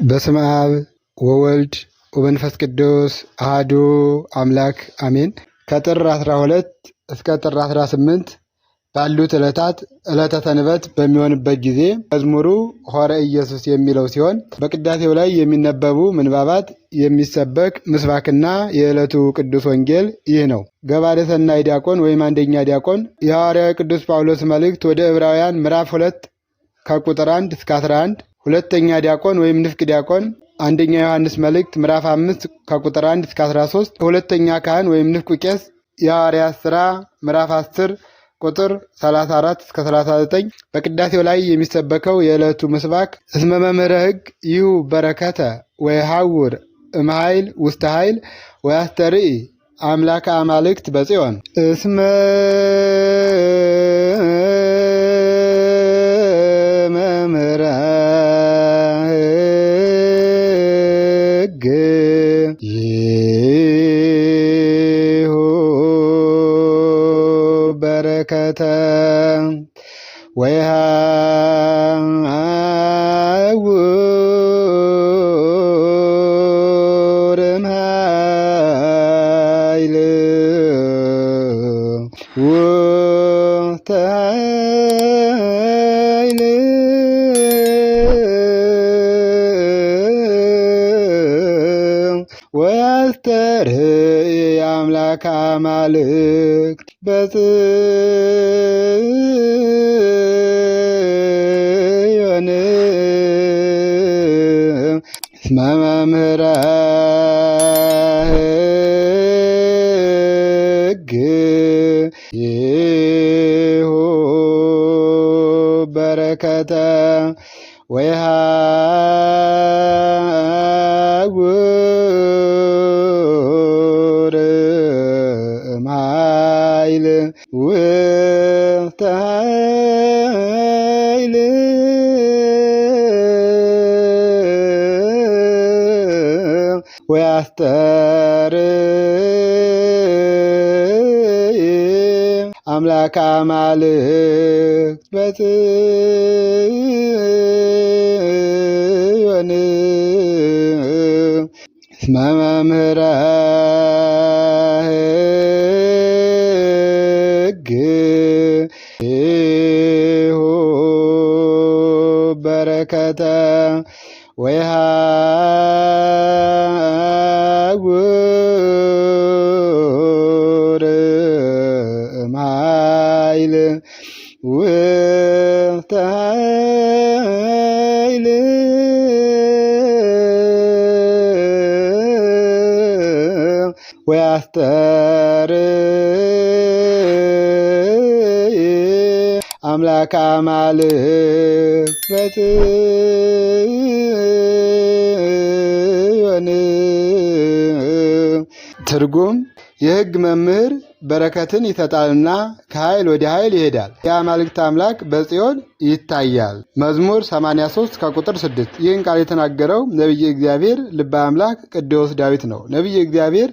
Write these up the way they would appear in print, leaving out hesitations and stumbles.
በስመ አብ ወወልድ ወመንፈስ ቅዱስ አሐዱ አምላክ አሜን። ከጥር 12 እስከ ጥር 18 ባሉት ዕለታት ዕለተ ሰንበት በሚሆንበት ጊዜ መዝሙሩ ሆረ ኢየሱስ የሚለው ሲሆን በቅዳሴው ላይ የሚነበቡ ምንባባት፣ የሚሰበክ ምስባክና የዕለቱ ቅዱስ ወንጌል ይህ ነው። ገባሬ ሰናይ ዲያቆን ወይም አንደኛ ዲያቆን የሐዋርያው ቅዱስ ጳውሎስ መልእክት ወደ ዕብራውያን ምዕራፍ 2 ከቁጥር 1 እስከ 11፣ ሁለተኛ ዲያቆን ወይም ንፍቅ ዲያቆን አንደኛ ዮሐንስ መልእክት ምዕራፍ 5 ከቁጥር 1 እስከ 13፣ ሁለተኛ ካህን ወይም ንፍቁ ቄስ የሐዋርያት ሥራ ምዕራፍ 10 ቁጥር 34 እስከ 39። በቅዳሴው ላይ የሚሰበከው የዕለቱ ምስባክ እስመ መምህረ ሕግ ይሁ በረከተ ወይሐውር እምኃይል ውስተ ኃይል ወያስተርኢ አምላከ አማልክት በጽዮን እስመ መምህረ ሕግ ይሁ በረከተ ወይሐውር እምኃይል ውስተ ኃይል ወያስተርኢ አምላከ አማልክት በጽዮን እስመ መምህረ ሕግ ይሁ በረከተ ወይሐውር እምኃይል ውስተ ኃይል ወያስተርኢ አምላከ አማልክት በጽዮን እስመ መምህረ ሕግ ይሁ በረከተ ወይሐውር እምኃይል ውስተ ኃይል ወያስተርኢ አምላከ አማልክት በጽዮን። ትርጉም የሕግ መምህር በረከትን ይሰጣልና ከኃይል ወደ ኃይል ይሄዳል። የአማልክት አምላክ በጽዮን ይታያል። መዝሙር 83 ከቁጥር 6። ይህን ቃል የተናገረው ነቢየ እግዚአብሔር ልበ አምላክ ቅዱስ ዳዊት ነው። ነቢየ እግዚአብሔር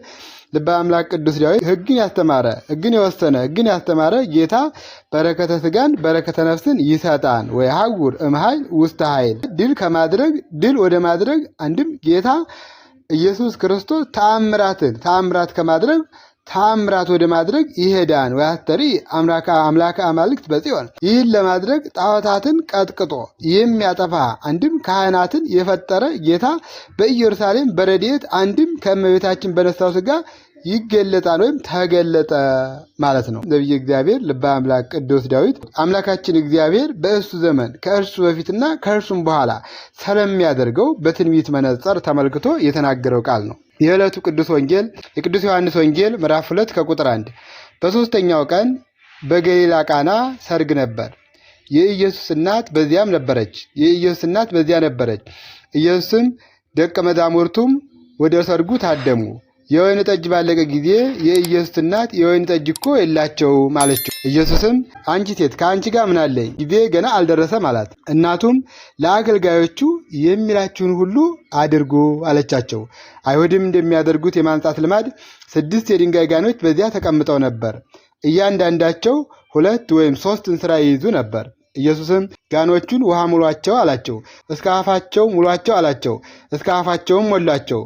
ልበ አምላክ ቅዱስ ዳዊት ሕግን ያስተማረ፣ ሕግን የወሰነ፣ ሕግን ያስተማረ ጌታ በረከተ ሥጋን በረከተ ነፍስን ይሰጣን። ወይሐውር እምኃይል ውስተ ኃይል ድል ከማድረግ ድል ወደ ማድረግ አንድም ጌታ ኢየሱስ ክርስቶስ ተአምራት ከማድረግ ተአምራት ወደ ማድረግ ይሄዳን። ወያስተርኢ አምላከ አማልክት በጽዮን ይህን ለማድረግ ጣዖታትን ቀጥቅጦ የሚያጠፋ አንድም ካህናትን የፈጠረ ጌታ በኢየሩሳሌም በረድኤት አንድም ከእመቤታችን በነሳው ሥጋ ይገለጣል ወይም ተገለጠ ማለት ነው። ነቢየ እግዚአብሔር ልበ አምላክ ቅዱስ ዳዊት አምላካችን እግዚአብሔር በእሱ ዘመን ከእርሱ በፊትና ከእርሱም በኋላ ስለሚያደርገው በትንቢት መነጽር ተመልክቶ የተናገረው ቃል ነው። የዕለቱ ቅዱስ ወንጌል የቅዱስ ዮሐንስ ወንጌል ምዕራፍ 2 ከቁጥር 1። በሦስተኛው ቀን በገሊላ ቃና ሰርግ ነበር። የኢየሱስ እናት በዚያም ነበረች። ኢየሱስም ደቀ መዛሙርቱም ወደ ሰርጉ ታደሙ። የወይን ጠጅ ባለቀ ጊዜ የኢየሱስ እናት የወይን ጠጅ እኮ የላቸውም አለችው። ኢየሱስም አንቺ ሴት ከአንቺ ጋር ምን አለኝ? ጊዜ ገና አልደረሰም አላት። እናቱም ለአገልጋዮቹ የሚላችሁን ሁሉ አድርጉ አለቻቸው። አይሁድም እንደሚያደርጉት የማንጻት ልማድ 6 የድንጋይ ጋኖች በዚያ ተቀምጠው ነበር። እያንዳንዳቸው 2 ወይም 3 እንስራ ይይዙ ነበር። ኢየሱስም ጋኖቹን ውሃ ሙሏቸው አላቸው። እስከ አፋቸው ሙሏቸው አላቸው። እስከ አፋቸውም ሞሏቸው።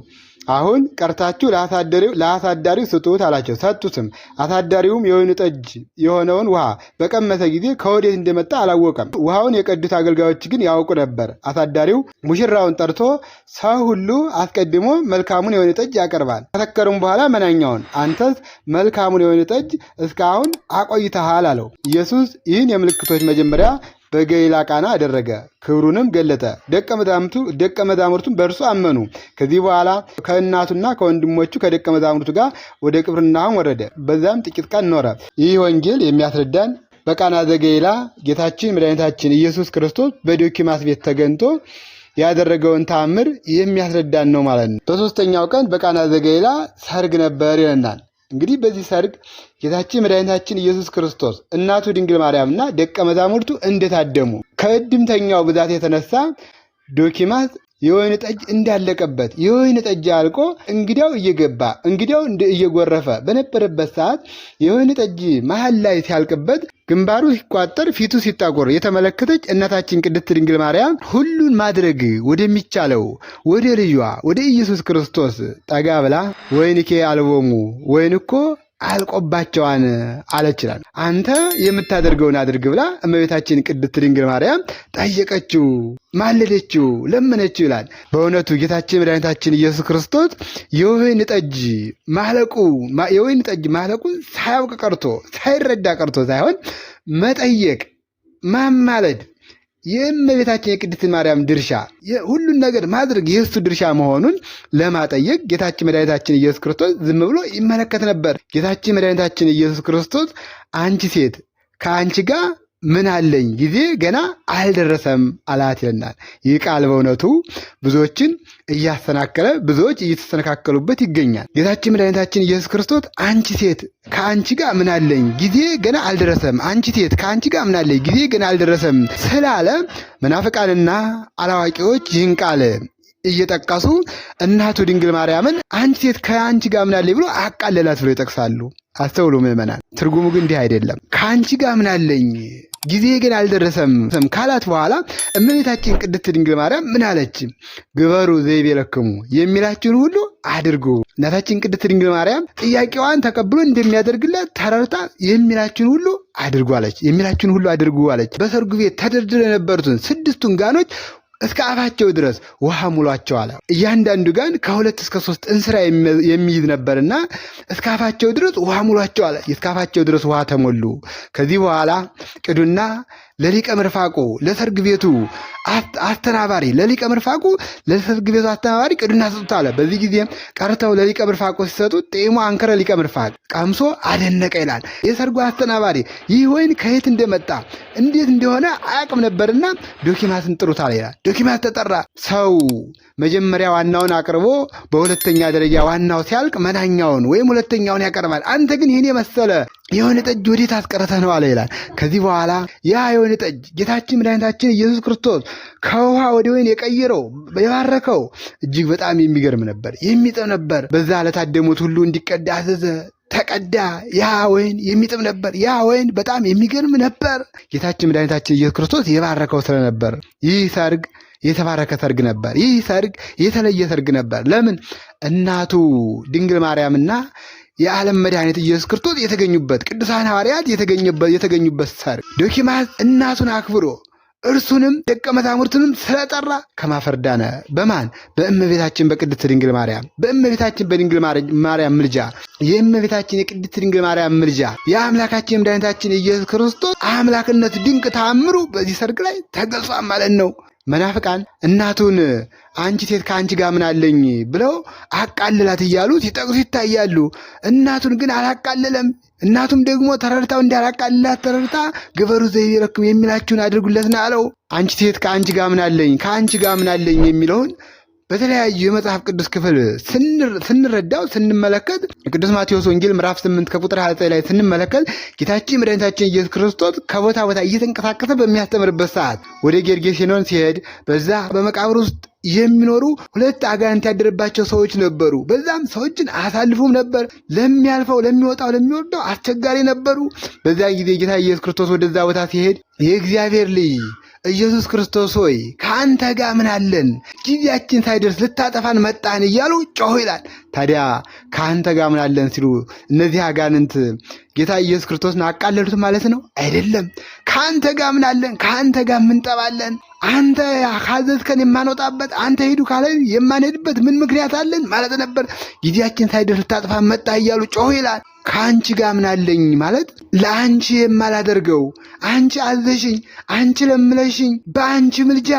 አሁን ቀርታችሁ ለአሳዳሪው ስጡት አላቸው። ሰጡትም። አሳዳሪውም የወይን ጠጅ የሆነውን ውሃ በቀመሰ ጊዜ ከወዴት እንደመጣ አላወቀም። ውሃውን የቀዱት አገልጋዮች ግን ያውቁ ነበር። አሳዳሪው ሙሽራውን ጠርቶ ሰው ሁሉ አስቀድሞ መልካሙን የወይን ጠጅ ያቀርባል፣ ከሰከሩም በኋላ መናኛውን፣ አንተስ መልካሙን የወይን ጠጅ እስካሁን አቆይተሃል አለው። ኢየሱስ ይህን የምልክቶች መጀመሪያ በገሊላ ቃና አደረገ፣ ክብሩንም ገለጠ። ደቀ መዛሙርቱም በእርሱ አመኑ። ከዚህ በኋላ ከእናቱና ከወንድሞቹ ከደቀ መዛሙርቱ ጋር ወደ ቅፍርናሆም ወረደ። በዛም ጥቂት ቀን ኖረ። ይህ ወንጌል የሚያስረዳን በቃና ዘገሊላ ጌታችን መድኃኒታችን ኢየሱስ ክርስቶስ በዶኪማስ ቤት ተገኝቶ ያደረገውን ተአምር የሚያስረዳን ነው ማለት ነው። በሦስተኛው ቀን በቃና ዘገሊላ ሰርግ ነበር ይለናል። እንግዲህ በዚህ ሰርግ ጌታችን መድኃኒታችን ኢየሱስ ክርስቶስ እናቱ ድንግል ማርያምና ደቀ መዛሙርቱ እንደታደሙ ከእድምተኛው ብዛት የተነሳ ዶኪማስ የወይን ጠጅ እንዳለቀበት የወይን ጠጅ አልቆ እንግዲያው እየገባ እንግዲያው እየጎረፈ በነበረበት ሰዓት የወይን ጠጅ መሀል ላይ ሲያልቅበት ግንባሩ ሲቋጠር ፊቱ ሲጣቆር የተመለከተች እናታችን ቅድስት ድንግል ማርያም ሁሉን ማድረግ ወደሚቻለው ወደ ልጇ ወደ ኢየሱስ ክርስቶስ ጠጋ ብላ ወይንኬ አልቦሙ ወይን እኮ አልቆባቸዋን አለችላል። አንተ የምታደርገውን አድርግ ብላ እመቤታችን ቅድስት ድንግል ማርያም ጠየቀችው፣ ማለደችው፣ ለመነችው ይላል። በእውነቱ ጌታችን መድኃኒታችን ኢየሱስ ክርስቶስ የወይን ጠጅ ማለቁን ሳያውቅ ቀርቶ ሳይረዳ ቀርቶ ሳይሆን መጠየቅ፣ ማማለድ የእመቤታችን የቅድስት ማርያም ድርሻ ሁሉን ነገር ማድረግ የእሱ ድርሻ መሆኑን ለማጠየቅ ጌታችን መድኃኒታችን ኢየሱስ ክርስቶስ ዝም ብሎ ይመለከት ነበር። ጌታችን መድኃኒታችን ኢየሱስ ክርስቶስ አንቺ ሴት ከአንቺ ጋር ምን አለኝ ጊዜ ገና አልደረሰም አላት ይለናል። ይህ ቃል በእውነቱ ብዙዎችን እያሰናከለ ብዙዎች እየተሰነካከሉበት ይገኛል። ጌታችን መድኃኒታችን ኢየሱስ ክርስቶስ አንቺ ሴት ከአንቺ ጋር ምን አለኝ ጊዜ ገና አልደረሰም፣ አንቺ ሴት ከአንቺ ጋር ምን አለኝ ጊዜ ገና አልደረሰም ስላለ መናፍቃንና አላዋቂዎች ይህን ቃል እየጠቀሱ እናቱ ድንግል ማርያምን አንቺ ሴት ከአንቺ ጋር ምን አለኝ ብሎ አቃለላት ብሎ ይጠቅሳሉ። አስተውሉ ምዕመናን፣ ትርጉሙ ግን እንዲህ አይደለም። ከአንቺ ጋር ምን አለኝ ጊዜ ግን አልደረሰም ካላት በኋላ እመቤታችን ቅድስት ድንግል ማርያም ምን አለች? ግበሩ ዘይቤለክሙ የሚላችሁን ሁሉ አድርጉ። እናታችን ቅድስት ድንግል ማርያም ጥያቄዋን ተቀብሎ እንደሚያደርግላት ተረድታ የሚላችሁን ሁሉ አድርጉ አለች። የሚላችሁን ሁሉ አድርጉ አለች። በሰርጉ ቤት ተደርድረው የነበሩትን 6ቱን ጋኖች እስከ አፋቸው ድረስ ውሃ ሙሏቸው አለ። እያንዳንዱ ጋን ከ2 እስከ 3 እንስራ የሚይዝ ነበርና እስከ አፋቸው ድረስ ውሃ ሙሏቸው አለ። እስከ አፋቸው ድረስ ውሃ ተሞሉ። ከዚህ በኋላ ቅዱና ለሊቀ መርፋቁ ለሰርግ ቤቱ አስተናባሪ ለሊቀ መርፋቁ ለሰርግ ቤቱ አስተናባሪ ቅዱና ሰጡት አለ። በዚህ ጊዜ ቀርተው ለሊቀ መርፋቁ ሲሰጡት ጤሞ አንከረ ሊቀ መርፋቅ ቀምሶ አደነቀ ይላል። የሰርጉ አስተናባሪ ይህ ወይን ከየት እንደመጣ እንዴት እንደሆነ አያውቅም ነበርና ዶኪማስን ጥሩት አለ ይላል። ዶኪማስ ተጠራ። ሰው መጀመሪያ ዋናውን አቅርቦ በሁለተኛ ደረጃ ዋናው ሲያልቅ መናኛውን ወይም ሁለተኛውን ያቀርባል። አንተ ግን ይህን የመሰለ የወይን ጠጅ ወዴት አስቀረተህ ነው አለ ይላል። ከዚህ በኋላ ያ የወይን ጠጅ ጌታችን መድኃኒታችን ኢየሱስ ክርስቶስ ከውሃ ወደ ወይን የቀየረው የባረከው እጅግ በጣም የሚገርም ነበር፣ የሚጥም ነበር። በዛ ለታደሙት ሁሉ እንዲቀዳ አዘዘ። ተቀዳ። ያ ወይን የሚጥም ነበር። ያ ወይን በጣም የሚገርም ነበር። ጌታችን መድኃኒታችን ኢየሱስ ክርስቶስ የባረከው ስለነበር ይህ ሰርግ የተባረከ ሰርግ ነበር። ይህ ሰርግ የተለየ ሰርግ ነበር። ለምን? እናቱ ድንግል ማርያምና የዓለም መድኃኒት ኢየሱስ ክርስቶስ የተገኙበት፣ ቅዱሳን ሐዋርያት የተገኙበት ሰርግ ዶኪማስ እናቱን አክብሮ እርሱንም ደቀ መዛሙርቱንም ስለጠራ ከማፈር ዳነ። በማን? በእመቤታችን በቅድስት ድንግል ማርያም፣ በእመቤታችን በድንግል ማርያም ምልጃ፣ የእመቤታችን የቅድስት ድንግል ማርያም ምልጃ የአምላካችን መድኃኒታችን ኢየሱስ ክርስቶስ አምላክነት ድንቅ ተአምሩ በዚህ ሰርግ ላይ ተገልጿል ማለት ነው። መናፍቃን እናቱን አንቺ ሴት ከአንቺ ጋር ምን አለኝ ብለው አቃልላት እያሉ ሲጠቅሱ ይታያሉ። እናቱን ግን አላቃለለም። እናቱም ደግሞ ተረድታው እንዳላቃልላት ተረድታ ግበሩ ዘይቤለክሙ የሚላችሁን አድርጉለትና አለው። አንቺ ሴት ከአንቺ ጋር ምን አለኝ፣ ከአንቺ ጋር ምን አለኝ የሚለውን በተለያዩ የመጽሐፍ ቅዱስ ክፍል ስንረዳው ስንመለከት ቅዱስ ማቴዎስ ወንጌል ምዕራፍ 8 ከቁጥር 29 ላይ ስንመለከት ጌታችን መድኃኒታችን ኢየሱስ ክርስቶስ ከቦታ ቦታ እየተንቀሳቀሰ በሚያስተምርበት ሰዓት ወደ ጌርጌሴኖን ሲሄድ በዛ በመቃብር ውስጥ የሚኖሩ 2 አጋንንት ያደረባቸው ሰዎች ነበሩ። በዛም ሰዎችን አያሳልፉም ነበር። ለሚያልፈው ለሚወጣው ለሚወርደው አስቸጋሪ ነበሩ። በዚያ ጊዜ ጌታ ኢየሱስ ክርስቶስ ወደዛ ቦታ ሲሄድ የእግዚአብሔር ልጅ ኢየሱስ ክርስቶስ ሆይ ከአንተ ጋር ምን አለን? ጊዜያችን ሳይደርስ ልታጠፋን መጣን እያሉ ጮሁ ይላል። ታዲያ ከአንተ ጋር ምን አለን ሲሉ እነዚህ አጋንንት ጌታ ኢየሱስ ክርስቶስን አቃለሉት ማለት ነው? አይደለም። ከአንተ ጋር ምን አለን? ከአንተ ጋር ምን ጠባለን? አንተ ካዘዝከን የማንወጣበት፣ አንተ ሂዱ ካለን የማንሄድበት ምን ምክንያት አለን ማለት ነበር። ጊዜያችን ሳይደርስ ልታጠፋን መጣ እያሉ ጮሁ ይላል። ከአንቺ ጋር ምን አለኝ ማለት ለአንቺ የማላደርገው አንቺ አዘሽኝ፣ አንቺ ለምለሽኝ፣ በአንቺ ምልጃ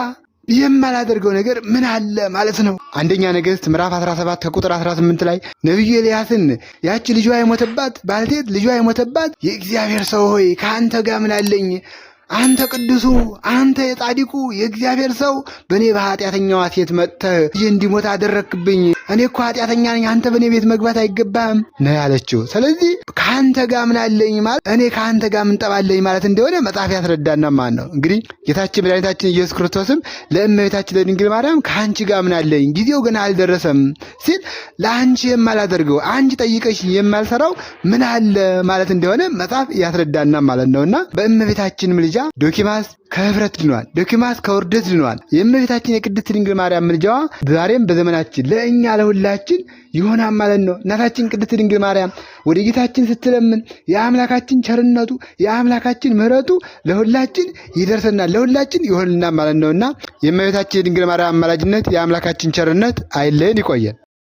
የማላደርገው ነገር ምን አለ ማለት ነው። አንደኛ ነገሥት ምዕራፍ 17 ከቁጥር 18 ላይ ነቢዩ ኤልያስን ያቺ ልጇ የሞተባት ባልቴት ልጇ የሞተባት የእግዚአብሔር ሰው ሆይ ከአንተ ጋር ምን አለኝ? አንተ ቅዱሱ፣ አንተ የጻድቁ የእግዚአብሔር ሰው በእኔ በኃጢአተኛዋ ሴት መጥተህ ልጄ እንዲሞት አደረግክብኝ። እኔ እኮ ኃጢአተኛ ነኝ፣ አንተ በእኔ ቤት መግባት አይገባህም ነው ያለችው። ስለዚህ ከአንተ ጋር ምን አለኝ ማለት እኔ ከአንተ ጋር ምን ጠባለኝ ማለት እንደሆነ መጽሐፍ ያስረዳና ማን ነው እንግዲህ ጌታችን መድኃኒታችን ኢየሱስ ክርስቶስም ለእመቤታችን ለድንግል ማርያም ከአንቺ ጋር ምን አለኝ ጊዜው ገና አልደረሰም ሲል ለአንቺ የማላደርገው አንቺ ጠይቀሽ የማልሰራው ምን አለ ማለት እንደሆነ መጽሐፍ ያስረዳና ማለት ነውና በእመቤታችን ምልጃ ዶኪማስ ከህፍረት ድኗል። ዶኪማስ ከውርደት ድኗል። የእመቤታችን የቅድስት ድንግል ማርያም ምልጃዋ ዛሬም በዘመናችን ለእኛ ለሁላችን ይሆናል ማለት ነው። እናታችን ቅድስት ድንግል ማርያም ወደ ጌታችን ስትለምን የአምላካችን ቸርነቱ የአምላካችን ምሕረቱ ለሁላችን ይደርሰናል፣ ለሁላችን ይሆንልናል ማለት ነውና የእመቤታችን የድንግል ማርያም አማላጅነት የአምላካችን ቸርነት አይለየን፣ ይቆየን።